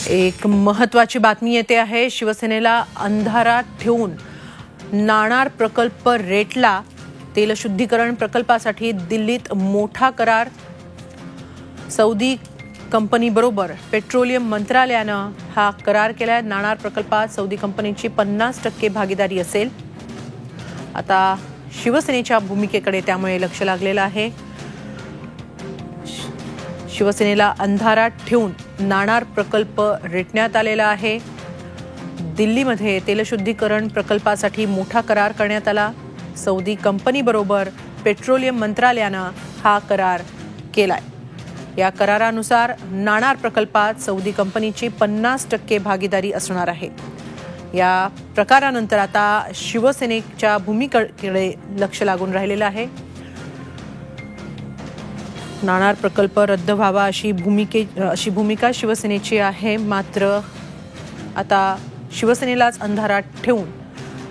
एक महत्त्वाची बातमी येते आहे। शिवसेनेला अंधारात ठेवून नाणार प्रकल्प रेटला। तेलशुद्धीकरण प्रकल्पासाठी दिल्लीत मोठा करार। सौदी कंपनी बरोबर पेट्रोलियम मंत्रालयानं हा करार केलाय। नाणार प्रकल्पात सौदी कंपनीची 50% भागीदारी असेल। आता शिवसेनेच्या भूमिकेकडे त्यामुळे लक्ष लागलेलं आहे। शिवसेनेला अंधारात ठेवून नाणार प्रकल्प रेटण्यात आलेला आहे। दिल्लीमध्ये तेलशुद्धीकरण प्रकल्पासाठी मोठा करार करण्यात आला। सौदी कंपनी बरोबर पेट्रोलियम मंत्रालयानं हा करार केलाय। या करारानुसार नाणार प्रकल्पात सौदी कंपनीची 50% भागीदारी असणार आहे। या प्रकारानंतर आता शिवसेनेच्या भूमिकेकडे लक्ष लागून राहिलेलं आहे। नाणार प्रकल्प रद्द व्हावा अशी भूमिका शिवसेनेची आहे। मात्र आता शिवसेनेलाच अंधारात ठेवून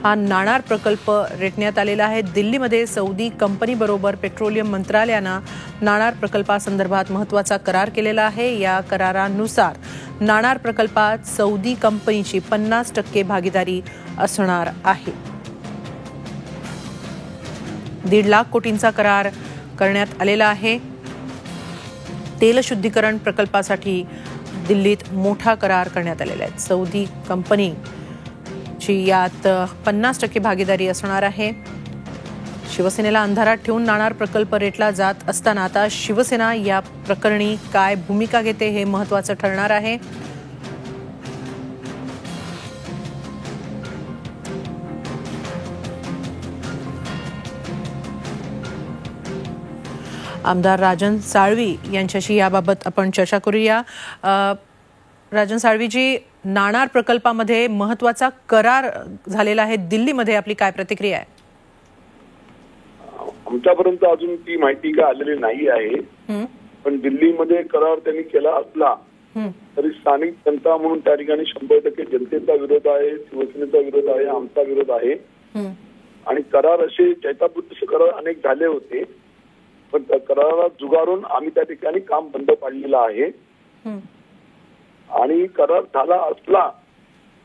हा नाणार प्रकल्प रेटण्यात आलेला आहे। दिल्लीमध्ये सौदी कंपनी बरोबर पेट्रोलियम मंत्रालयानं नाणार प्रकल्पासंदर्भात महत्त्वाचा करार केलेला आहे। या करारानुसार नाणार प्रकल्पात सौदी कंपनीची 50% भागीदारी असणार आहे। 1.5 लाख कोटींचा करार करण्यात आलेला आहे। तेलशुद्धीकरण प्रकल्पासाठी दिल्लीत मोठा करार करण्यात आलेला आहे। सौदी कंपनीची यात 50% भागीदारी असणार आहे। शिवसेनेला अंधारात ठेवून नाणार प्रकल्प रेटला जात असताना आता शिवसेना या प्रकरणी काय भूमिका घेते हे महत्त्वाचं ठरणार आहे। आमदार राजन साळवी यांच्याशी याबाबत आपण चर्चा करूया। राजन साळवीजी, नाणार प्रकल्पामध्ये महत्त्वाचा करार झालेला आहे दिल्लीमध्ये, आपली काय प्रतिक्रिया आहे? आमच्यापर्यंत अजून ती माहिती काय आलेली नाही आहे, पण दिल्लीमध्ये करार त्यांनी केला असला तरी स्थानिक जनता म्हणून त्या ठिकाणी 100% जनतेचा विरोध आहे, शिवसेनेचा विरोध आहे, आमचा विरोध आहे। आणि करार असे चैतापुत्र करार अनेक झाले होते, पण त्या कराराला जुगारून आम्ही त्या ठिकाणी काम बंद पाडलेलं आहे। आणि करार झाला असला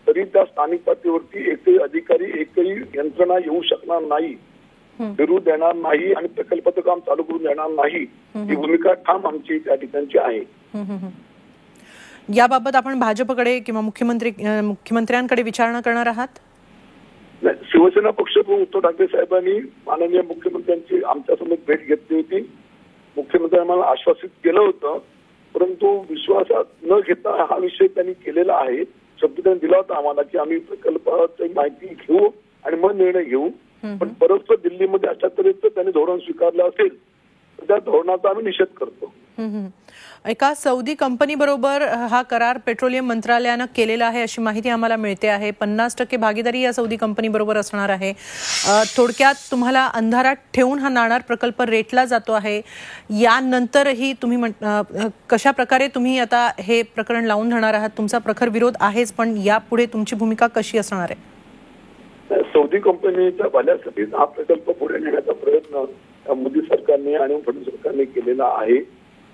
तरी त्या स्थानिक पातळीवरती एकही अधिकारी एकही यंत्रणा येऊ शकणार नाही, फिरू देणार नाही आणि प्रकल्पाचं काम चालू करून देणार नाही। ही भूमिका ठाम आमची त्या ठिकाणची आहे। याबाबत आपण भाजपकडे किंवा मुख्यमंत्र्यांकडे विचारणा करणार आहात? शिवसेना पक्षप्रमुख उद्धव ठाकरे साहेबांनी माननीय मुख्यमंत्र्यांची आमच्यासमोर भेट घेतली होती। मुख्यमंत्र्यांनी आम्हाला आश्वासित केलं होतं, परंतु विश्वासात न घेता हा विषय त्यांनी केलेला आहे। शब्द त्यांनी दिला होता आम्हाला की आम्ही प्रकल्पाची माहिती घेऊ आणि मग निर्णय घेऊ, पण परस्पर दिल्लीमध्ये अशा तऱ्हेचं त्यांनी धोरण स्वीकारलं असेल तर त्या धोरणाचा आम्ही निषेध करतो। एका सौदी कंपनी बरोबर हा करार पेट्रोलियम मंत्रालयानं केलेला आहे अशी माहिती आम्हाला मिळते आहे। 50% भागीदारी या सौदी कंपनी बरोबर असणार आहे। थोडक्यात तुम्हाला अंधारात ठेवून हा नाणार प्रकल्प रेटला जातो आहे। यानंतरही तुम्ही कशा प्रकारे तुम्ही आता हे प्रकरण लावून धरणार आहात? तुमचा प्रखर विरोध आहेच, पण यापुढे तुमची भूमिका कशी असणार आहे? सौदी कंपनीच्या भल्यासाठी हा प्रकल्प पुढे नेण्याचा प्रयत्न मोदी सरकारने आणि फडणवीस सरकारने केलेला आहे।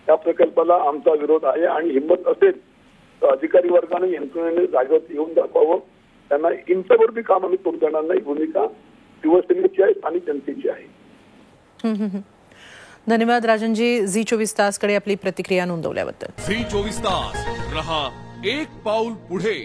त्या प्रकल्पाला आमचा विरोध आहे आणि हिंमत असेल तर अधिकारी वर्गाने यंत्रणेने जागेवरती येऊन दाखवावं। त्यांना इंचभर बी काम आम्ही करू देणार नाही। भूमिका शिवसेनेची आहे आणि जनतेची आहे। धन्यवाद राजनजी, झी24 तासकडे आपली प्रतिक्रिया नोंदवल्याबद्दल। झी24 तास रहा एक पाऊल पुढे।